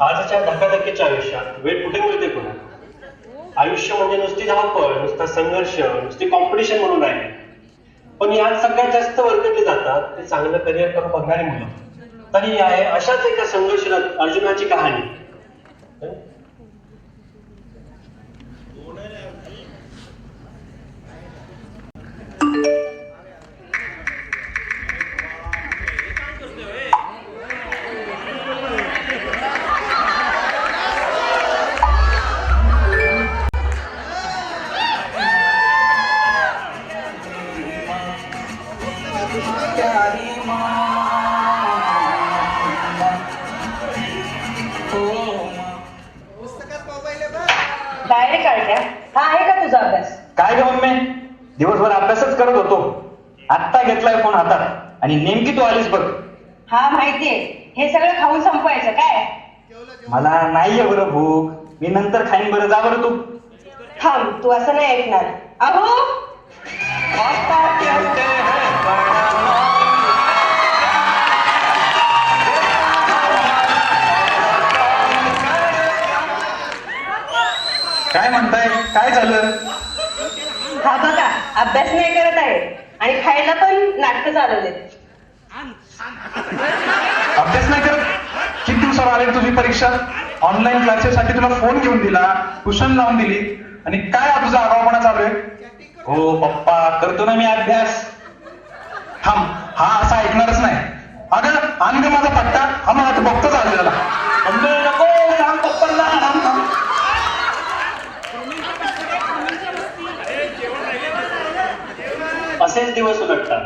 आजच्या धकाधकीच्या आयुष्यात वेळ कुठे मिळते कोणाला? आयुष्य म्हणजे नुसती धावपळ, नुसता संघर्ष, नुसती कॉम्पिटिशन म्हणून राहिले. पण यात सगळ्यात जास्त वरकटले जातात ते चांगलं करिअर करून बघणारी मुलं. तरी आहे अशाच एका संघर्षात अर्जुनाची कहाणी. डायरेक्ट काढल्या. हा आहे का तुझा अभ्यास? काय ग मम्मी, दिवसभर अभ्यासच करत होतो. आत्ता घेतलाय फोन हातात आणि नेमकी तू आलीस बघ. हा माहितीये, हे सगळं खाऊन संपवायचं काय? मला नाहीये बरं भूक, मी नंतर खाईन. बरं जा बरं तू. थांब, तू असं नाही ऐकणार. अहो काय म्हणताय, काय झालं? हा बघा, अभ्यास नाही करत आहे आणि खायला पण नाटकं चालवले. अभ्यास नाही करत? किती दिवसावर आली तुझी परीक्षा? ऑनलाईन क्लासेस साठी तुला फोन घेऊन दिला, ट्युशन लावून दिली, आणि काय हा तुझा आगाऊपणा चालू आहे? हो पप्पा, करतो ना मी अभ्यास. थांब, हा असा ऐकणारच नाही. अगं आण ग माझा पट्टा, हा मला बघतोच आले त्याला. नको सांग पप्पांना. असेच दिवस उलटतात.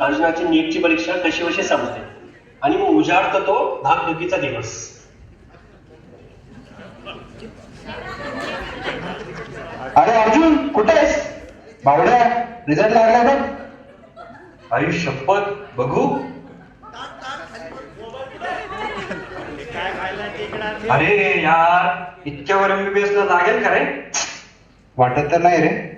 अर्जुनाची नीटची परीक्षा कशी कशी संपते आणि मग उजाडतो तो धाकधुकीचा दिवस. अरे अर्जुन, कुठे आहेस? बावड्या, रिझल्ट लागला बघ. आई शपथ, बघू. अरे यार, इतक्यावर MBBS ला लागेल का रे? वाटत तर नाही रे.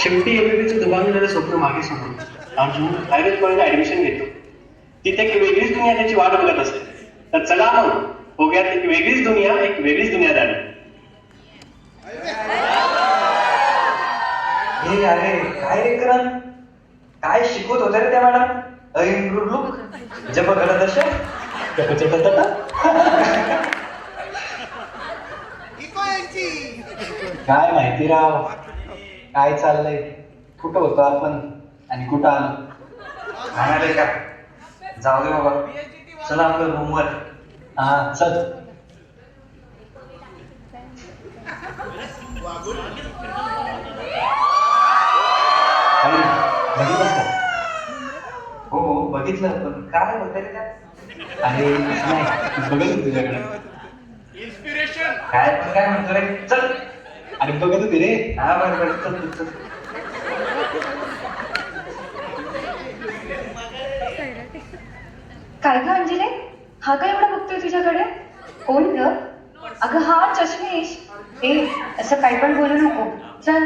शेवटी MBBचं दुभावलेलं स्वप्न मागे सोडून अर्जुन हायवेज कॉलेजला ऍडमिशन घेतो. तिथे एक वेगळीच दुनिया त्याची वाट बघत असते. तर चला मग बघूयात एक वेगळीच दुनिया, एक वेगळीच दुनियादारी. हे अरे काय रे करण, काय शिकवत होत्या रे त्या मॅडम? जब गलत असे काय माहिती राव, काय चाललंय, कुठं होतो आपण आणि कुठं आलो. म्हणाले का, जाऊ दे बाबा, चला आपलं रूमवर. हा चल. बघितलं का? हो हो बघितलं, पण काय होतं रे त्यात? अरे नाही, बघत तुझ्याकडे काय पण काय म्हणतो रे. चल. अरे बघत होती रे. हा बरं बरं, चल चल. काय ग अंजली, हा काय एवढा बघतोय तुझ्याकडे? कोण ग? अगं हा चष्मेश. ए असं काही पण बोलू नको, चल.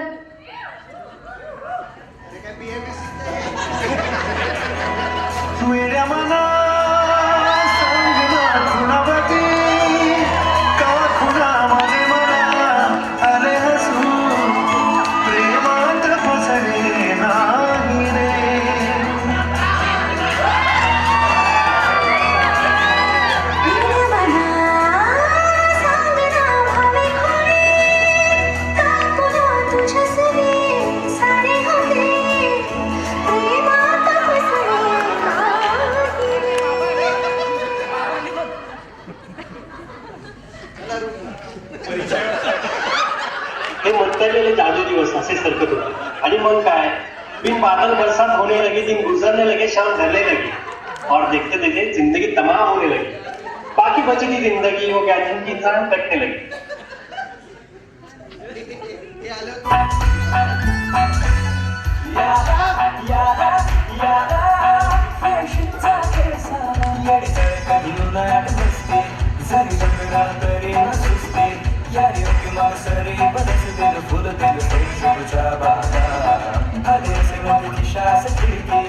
हे म्हणता जादू दिवस असे सरकत होते. आणि मग काय, बिन बादल बरसात होने लगी, दिन गुजरने लगे, शाम ढलने लगी और देखते देखते जिंदगी तमाम होने लगी. बाकी बची थी जिंदगी वो क्या दिन की इंसान कटने लगी. यादा, यादा, यादा, गाडी तळ कधी उन्हाळ्यात नसते झाली चक्रा तरी न सुचते यारी किंवा सरी बरस दिल फुल दिल तुझ्या बागा आधी असे मध्ये श्वास खिडकी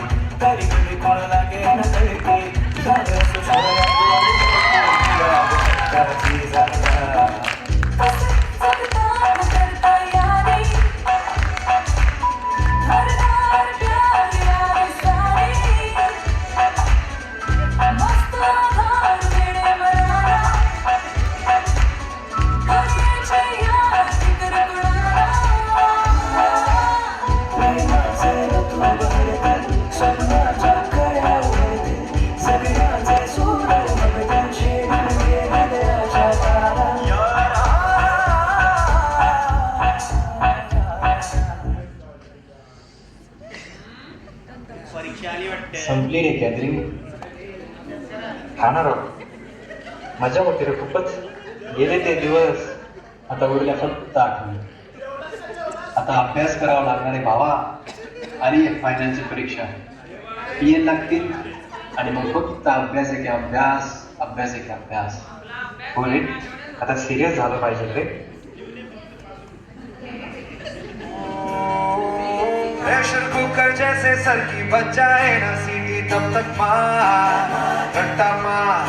तरी कधी कोण लागे न तळकी झालं संपली रे गॅदरिंग. खाणार आहोत. मजा होती रे खूपच. गेले ते दिवस. आता उरल्या फक्त आठवणी. आता अभ्यास करावा लागणार आहे भावा. आणि फायनलची परीक्षा PN लागतील आणि मग फक्त अभ्यास आहे की अभ्यास, अभ्यास आहे की अभ्यास. हो रे, आता सिरियस झालं पाहिजे रे. प्रेशर कुकर जैसे सर की बच जाए ना सीटी तब तक मार रट्टा मार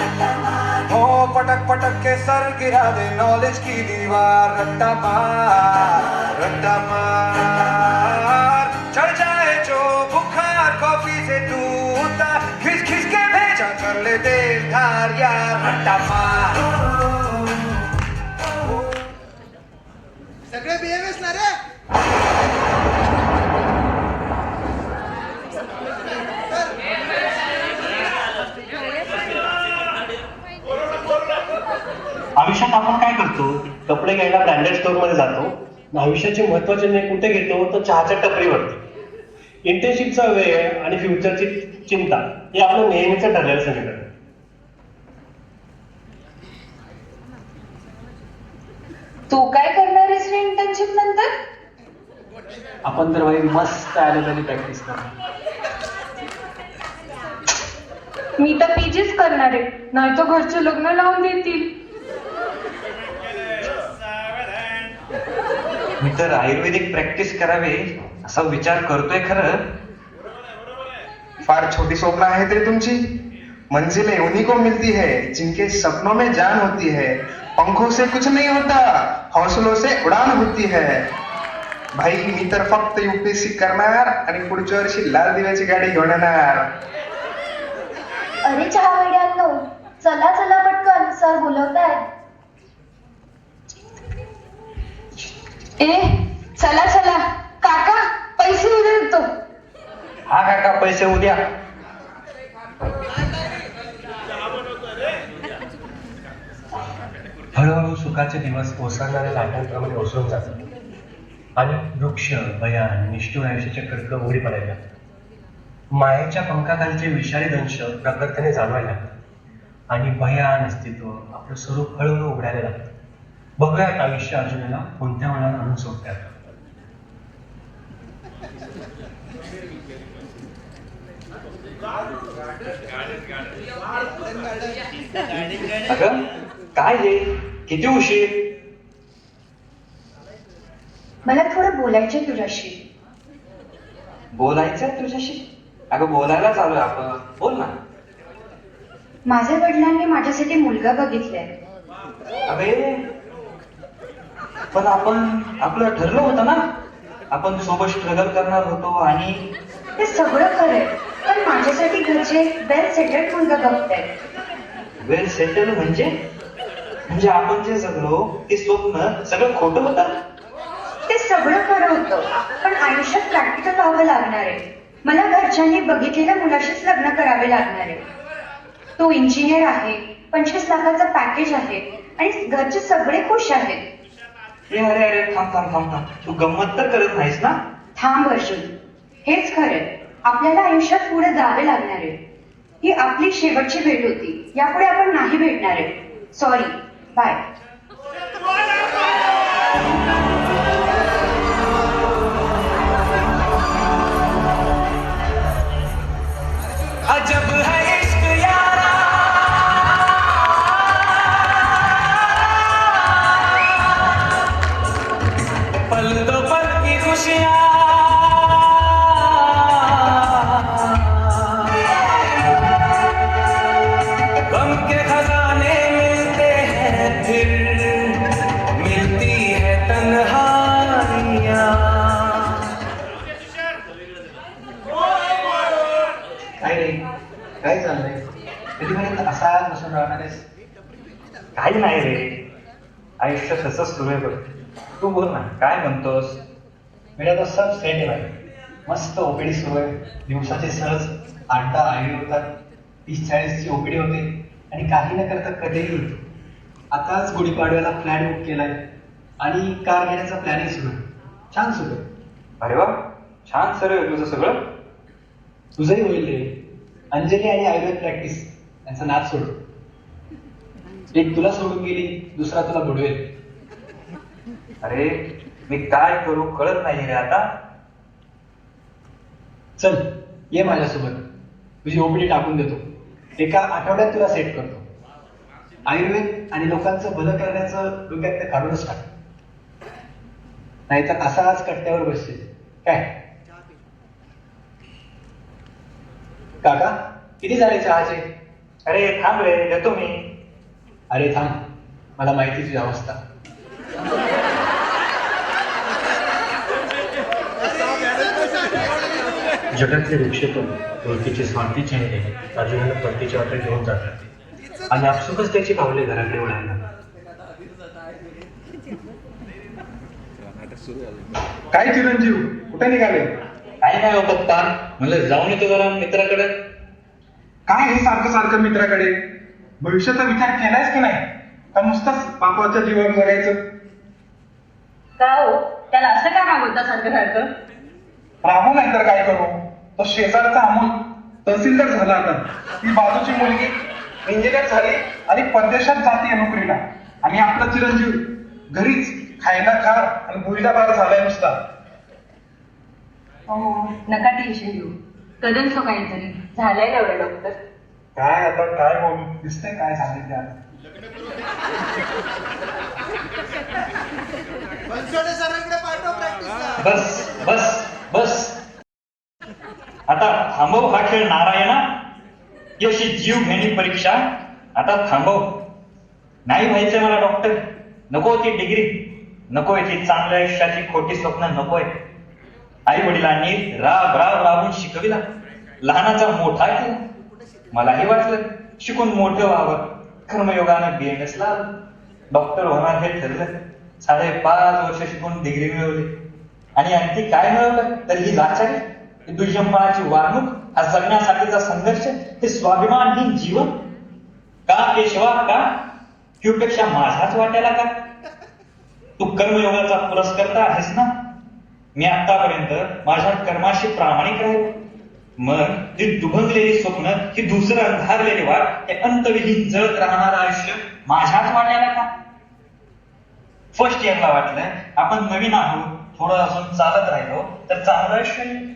हो पटक पटक के सर गिरा दे नॉलेज की दीवार रट्टा मार चढ़ जाए जो बुखार कॉफी से दूध खिस खिस के भेजा कर ले दे धार यार रट्टा मार सगळे बिहेवियर्स ना रे. आयुष्यात आपण काय करतो? कपडे घ्यायला ब्रँडेड स्टोर मध्ये जातो. आयुष्याचे महत्वाचे निर्णय कुठे घेतो? तर चहाच्या टपरीवरती. इंटर्नशिपचा वेळ आणि फ्युचरची चिंता हे आपलं नेहमीचं ठरलेलं समीकरण. तू काय करणार आहेस रे इंटर्नशिप नंतर? आपण तर भाई मस्त आले तरी प्रॅक्टिस करणार. मी तर पीजीच करणार आहे, नाही तर घरचे लग्न लावून देतील. मी तर आयुर्वेदिक प्रॅक्टिस करावे असा विचार करतोय खरं. फार छोटी स्वप्न आहेत रे तुमची. मंजिलें उन्हीं को मिलती है जिनके सपनों में जान होती है. पंखों से कुछ नहीं होता, हौसलों से उड़ान होती है. भाई मी तर फक्त UPSC करणार आणि पुढच्या वर्षी लाल दिव्याची गाडी घेऊन येणार. अरे चहा वेड्यांनो, चला चला पटकन, सर बोलवतायत. ए चला चला, काका पैसे उद्या देतो. हा काका पैसे उद्या. हळूहळू सुखाचे दिवस ओसरणाऱ्या लाटांप्रमाणे ओसरून जातात आणि वृक्ष, भयान, निष्ठुर आयुष्याच्या कडकडं उघडी पडायला लागतात. मायेच्या पंखाखालचे विषारी दंश प्रखरतेने जाणवायला लागतात आणि भयान अस्तित्व आपलं स्वरूप हळूहळू उघडायला लागतं. बघूयात आयुष्य अर्जुनाला कोणत्या मनात आणून सोडतात. अगं काय हे, किती उशीर? मला थोडं बोलायचंय तुझ्याशी. बोलायचं तुझ्याशी? अगं बोलायला चालू आहे आपण, बोल ना. माझ्या वडिलांनी माझ्यासाठी मुलगा बघितलाय. अरे पण आपण आपलं ठरलं होतं ना, आपण सोबत स्ट्रगल करणार होतो. आणि ते सगळं खरंय, पण माझ्यासाठी घरचे वेल सेटल्ड मुलगा बघतायत. वेल सेटल म्हणजे आपण जे जगलो ते स्वप्न सगळं खोटं होतं. ते सगळं खरं होतं, पण आयुष्यात प्रॅक्टिकल व्हावं लागणार आहे. मला घरच्यांनी बघितलेल्या मुलाशीच लग्न करावे लागणार आहे. तो इंजिनियर आहे, 25 लाखाचं पॅकेज आहे आणि घरचे सगळे खुश आहेत. अरे अरे थांब, तू गंमत तर करत नाहीस ना? थांब अर्जुन, हेच खरंय. आपल्याला आयुष्यात पुढे जावे लागणार आहे. ही आपली शेवटची भेट होती, यापुढे आपण नाही भेटणार आहे. Sorry, bye. अजब है इश्क यारा काय रे काय चाललंय कधीपर्यंत असा बसून राहणार आहेस? काही नाही रे, आयुष्य तसंच सुरू आहे बघ. तू बोल ना, काय म्हणतोस? मेरा तो सब सेट आहे भाई. मस्त ओपीडी सुरू आहे. दिवसाचे सहज 8-10 आयडी होतात. 30-40ची ओपीडी होते आणि काही न करता कधीही होते. आताच गुढीपाडव्याला फ्लॅट बुक केलाय आणि कार घेण्याचा प्लॅनिंग सुरू आहे. छान सुरू आहे. अरे वा, छान सर आहे तुझं सगळं. तुझंही होईल रे. अंजली आणि आयुर्वेद प्रॅक्टिस यांचा नाद सोडू. एक तुला सोडून गेली, दुसरा तुला बुडवेल. अरे मी काय करू कळत नाही रे आता. चल ये माझ्यासोबत, तुझी ओपीडी टाकून देतो. एका आठवड्यात तुला सेट करतो. आयुर्वेद आणि लोकांचं भलं करण्याचं डोक्यात ते काढूनच टाक. नाहीतर असाच कट्ट्यावर बसशील काय. काका किती झाले चहाचे? अरे थांब रे, देतो मी. अरे थांब, मला माहिती तुझी अवस्था. जगातले वृक्षपण ओळखीचे स्वार्थी चेहरे अर्जुनाला परतीच्या वाटेत घेऊन जातात आणि आपसुकच त्याची पावले घराकडे वळायला. काय चिरंजीव कुठे निघाले? काही नाही हो पप्पा, म्हणलं जाऊन येतो जरा मित्राकडे. काय हे सारखं सारखं मित्राकडे? भविष्याचा विचार केलायस की नाही, का नुसताच बापाच्या जीवावर जगायचं? का हो, त्याला असं का रागवता सारखं सारखं? राहू नाही तर काय करू. तो शेजारचा अमोल तहसीलदार झाला आता. ती बाजूची मुलगी इंजिनियर झाली आणि परदेशात जाते नोकरीला. आणि आपला चिरंजीव घरीच खायला खार आणि भुईला बार झालाय नुसता. हो, नका टेन्शन घेऊ, करेल तो काहीतरी. झालंय ना एवढं डॉक्टर. काय आता काय बोलू, दिसतंय काय झाले ते आता. बस बस बस, आता थांबव हा खेळ नारायणा. ही अशी जीव घेणी परीक्षा आता थांबव. नाही व्हायचंय मला डॉक्टर. नको ती डिग्री, नकोय ती चांगल्या आयुष्याची खोटी स्वप्न, नकोय. आई वडिलांनी राब राब राबून शिकविला, लहानाचा मोठा केला. मलाही वाटलं शिकून मोठं व्हावं. कर्मयोगानं BMS ला डॉक्टर होणार हे ठरलं. 5.5 वर्ष शिकून डिग्री मिळवली आणि आणखी काय मिळवलं तर ही लाचारी, ही दुष्यंपणाची वागणूक, हा जगण्यासाठीचा संघर्ष, हे स्वाभिमानहीन जीवन. का केशवा का? ह्यूपेक्षा माझ्याच वाट्याला का? तू कर्मयोगाचा पुरस्कर्ता आहेस ना. मी आतापर्यंत माझ्या कर्माशी प्रामाणिक राहिलो. मग ही दुभंगलेली स्वप्न, ही दुसरं अंधारलेली वाट, हे अंतविहीन जळत राहणारं आयुष्य माझ्याच वाट्याला का? फर्स्ट इयरला वाटलं आपण नवीन आहोत, थोडं अजून चालत राहिलो तर चांगलं आयुष्य येईल.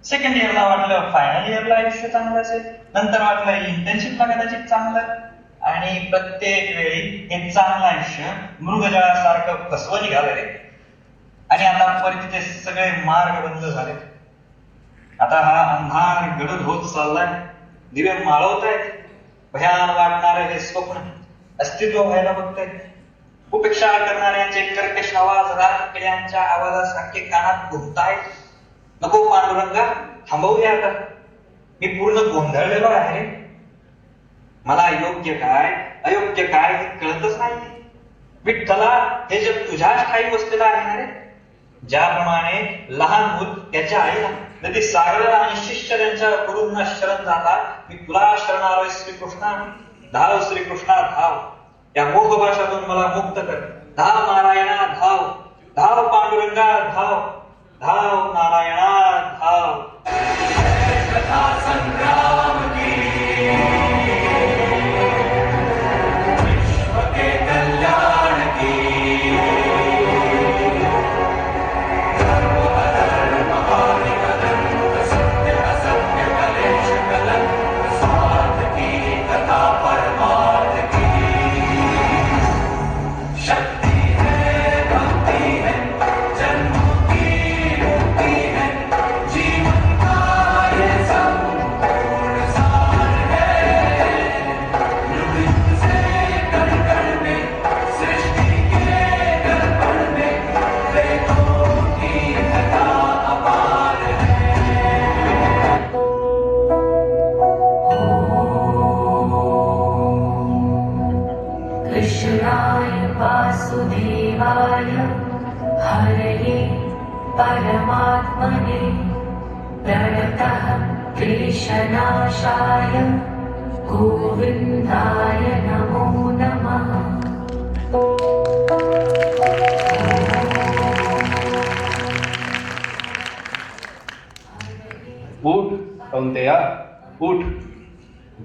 सेकंड इयरला वाटलं फायनल इयरला आयुष्य चांगलं असेल. नंतर वाटलं इंटर्नशिपला कदाचित चांगलं. आणि प्रत्येक वेळी हे चांगलं आयुष्य मृगजळासारखं फसवं निघालं रे. आणि आता परिस्थितीचे सगळे मार्ग बंद झाले. आता हा अंधार गडद होत चाललाय. दिवे माळवत आहेत. भयान वाटणारं हे स्वप्न अस्तित्व व्हायला बघतायत. उपेक्षा करणाऱ्यांचे कर्कश आवाज रातकिड्यांच्या आवाजासारखे कानात घुमतायत. नको पांडुरंगा, थांबवूया आता. मी पूर्ण गोंधळलेलो आहे. मला योग्य काय अयोग्य काय हे कळतच नाही. विठ्ठला, हे जग तुझ्याच ठाई वसलेलं आहे ना रे. ज्याप्रमाणे लहान मूल त्याच्या आईला, नदी सागराला आणि शिष्य त्यांच्या गुरूंना शरण जातात, मी तुला शरण आलोय श्रीकृष्णा. धाव श्रीकृष्णा धाव. या मोह भाषातून मला मुक्त कर. धाव नारायणा धाव. धाव पांडुरंगा धाव. धाव नारायणा धाव. जीवन का ये सब परमात्मने प्रणतः क्लेशनाशाय गोविन्दाय नमो नमः। उठ कौंतेया, उठ,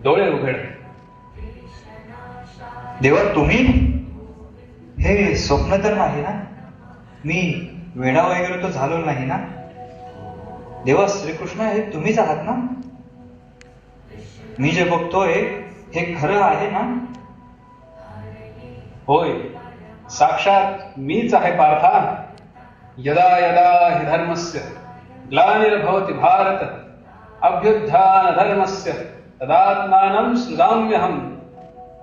डोळे उघड. देवा तुम्ही? हे स्वप्न तर नाही ना? मी वेडा वगैरे तो झालो नाही ना? देवा श्रीकृष्ण हे तुम्हीच आहात ना? मी जे बघतोय हे खरं आहे ना? होय, साक्षात मीच आहे पार्था. यदा यदा हि धर्मस्य ग्लानिर्भवति भारत अभ्युत्थानधर्मस्य तदात्मानं सृजाम्यहं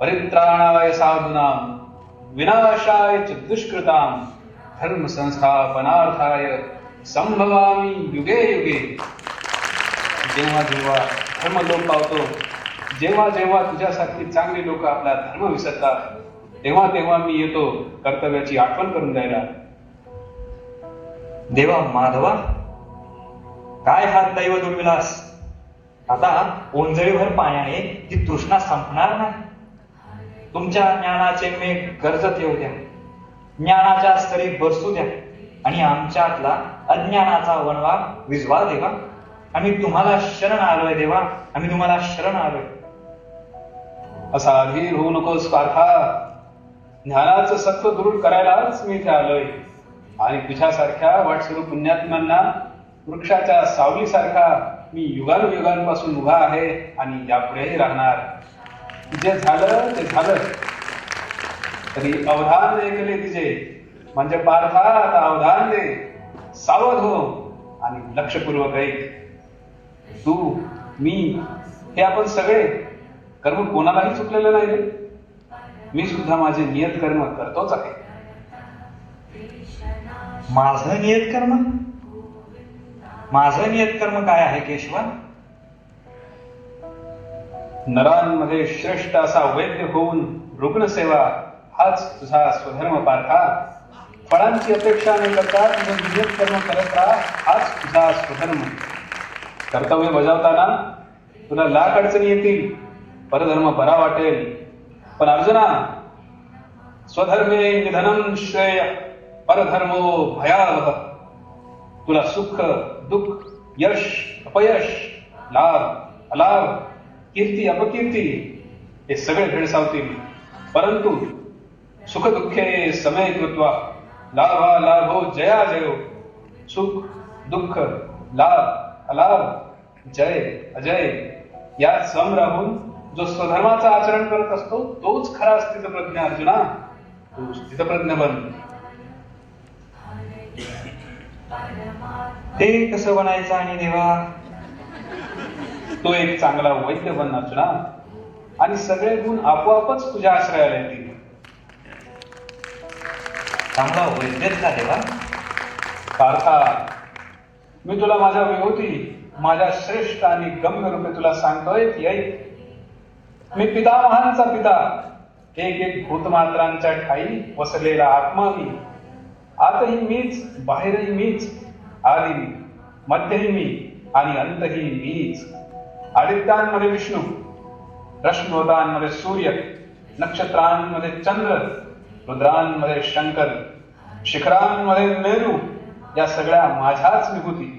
परित्राणाय साधूनां विनाशाय च दुष्कृतां धर्म संस्थापनार्थाय संभवामि युगे युगे. जेव्हा जेव्हा धर्म लोप पावतो, जेव्हा जेव्हा तुझ्यासारखी चांगली लोक आपला धर्म विसरतात, तेव्हा तेव्हा मी येतो कर्तव्याची आठवण करून द्यायला. देवा माधवा, काय हा दैव दुर्विलास. आता ओंजळीभर पाण्याने ती तृष्णा संपणार नाही. तुमच्या ज्ञानाचे मेघ गरजत येऊ द्या, ज्ञानाच्या स्तरी बरसू द्या आणि आमच्यातला अज्ञानाचा वणवा विझवा देवा. आम्ही तुम्हाला शरण आलोय देवा, आम्ही तुम्हाला शरण आलोय. असा अधीर होऊ नकोस पार्था. ज्ञानाचं सत्व दृढ करायलाच मी इथे आलोय आणि तुझ्यासारख्या वाटसरू पुण्यात्म्यांना वृक्षाच्या सावलीसारखा मी युगानुयुगांपासून उभा आहे आणि यापुढेही राहणार. जे झालं ते झालं, तरी अवधान ऐकले तिचे. म्हणजे पार्था आता अवधान दे, सावध हो आणि लक्षपूर्वक ऐक. तू, मी, हे आपण सगळे कर्म कोणालाही चुकलेलं नाही रे. मी सुद्धा माझे नियत कर्म करतोच आहे. माझं नियत कर्म? माझं नियत कर्म काय आहे केशवा? नरांमध्ये श्रेष्ठ असा वैद्य होऊन रुग्णसेवा हाच तुझा स्वधर्म पार्था. फळांची अपेक्षा न करता तुझं नियत कर्म करत राहा, हाच तुझा स्वधर्म. कर्तव्य बजावताना तुला लाख अडचणी येतील, परधर्म बरा वाटेल, पण अर्जुना, स्वधर्मे निधनम श्रेय परधर्मो भयावह. तुला सुख दुःख, यश अपयश, लाभ अलाभ, कीर्ती अपकीर्ती हे सगळे भेडसावतील, परंतु सुख दुःखे समय कृत्वा लाभा लाभो जया जयो. सुख दुःख, लाभ अलाभ, जय अजय यात सम राहून जो स्वधर्माचं आचरण करत असतो तोच खरा स्थितप्रज्ञ. अर्जुना, तू स्थितप्रज्ञ बन. ते कसं बनायचं आणि देवा? तो एक चांगला वैद्य बन अर्जुना, आणि सगळे गुण आपोआपच तुझ्या आश्रयाला येतील. चांगला वैद्यच का देवा? पार्था, मी तुला माझ्या विभूती, माझ्या श्रेष्ठ आणि गम्य रूपे तुला सांगतोय की ऐक. मी पितामहांचा पिता, एक एक भूतमात्रांच्या ठाई वसलेला आत्मा मी. आतही मीच, बाहेरही मीच, आधी मी, मध्यही मी आणि अंतही मीच. आदित्यांमध्ये विष्णू, रश्मिहोत्रांमध्ये सूर्य, नक्षत्रांमध्ये चंद्र, रुद्रांमध्ये शंकर, शिखरांमध्ये मेरू, या सगळ्या माझ्याच विभूती.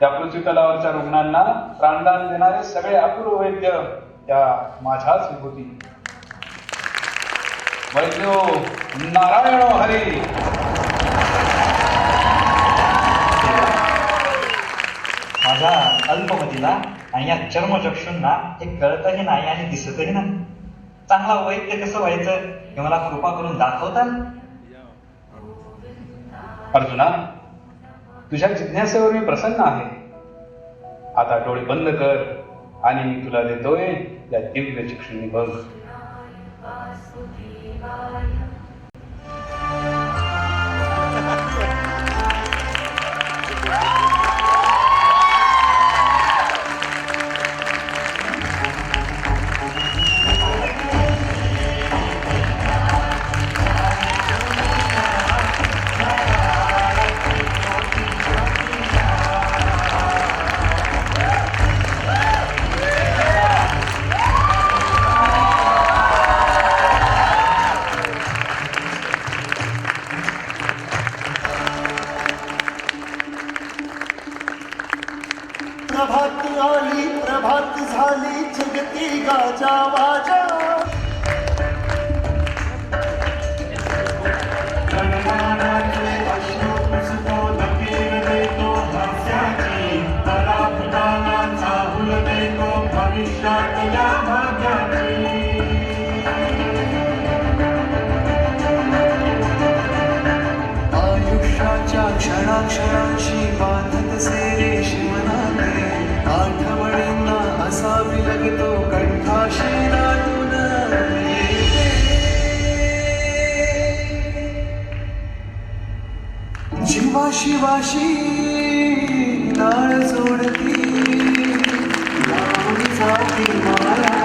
त्या पृथ्वी तलावरच्या रुग्णांना प्राणदान देणारे सगळे अपूर्व वैद्य त्या माझ्याच विभूती. वैद्यो नारायणो हरी. माझ्या अल्पमतीला आणि या चर्मचक्षूंना हे कळतही नाही आणि दिसतही नाही. चांगला वैद्य कसं व्हायचं हे मला कृपा करून दाखवताल? अर्जुना, तुझ्या जिज्ञासेवर मी प्रसन्न आहे. आता डोळे बंद कर आणि मी तुला देतोय या दिव्य चक्षुंनी बघ. सुगती गाजा वाजा गणमानाचे अश्रू पुसतो धकेल देतो हास्याची पराभूताला चाहूल देतो भविष्यातल्या भाग्याची आयुष्याच्या क्षणाक्षणांशी बांधत से रेशीम नाते आठवणींना असावी लागतो कंठाशी दाटून येते जीवाशिवाशी नाळ सोडती लावून जाती माया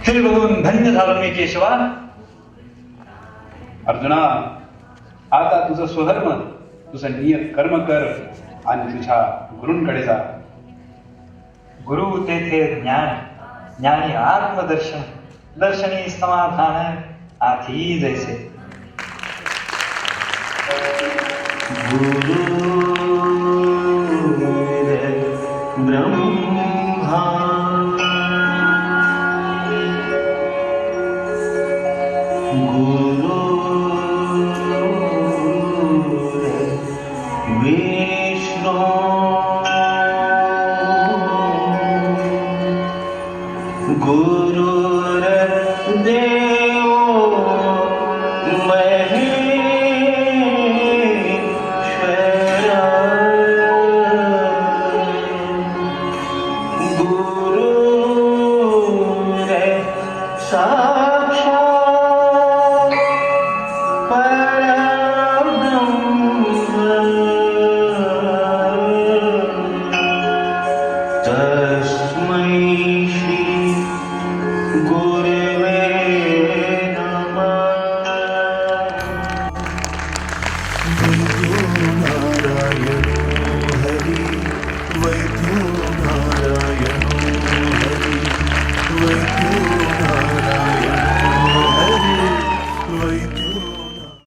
खेळ बघून धन्य झालो मी केशवा. अर्जुना, आता तुझं स्वधर्म, तुझं नियत कर्म कर आणि तुझ्या गुरूंकडे जा. गुरु तेथे ज्ञान, ज्ञानी आत्मदर्शन, दर्शनी समाधान आधी जैसे. गुरु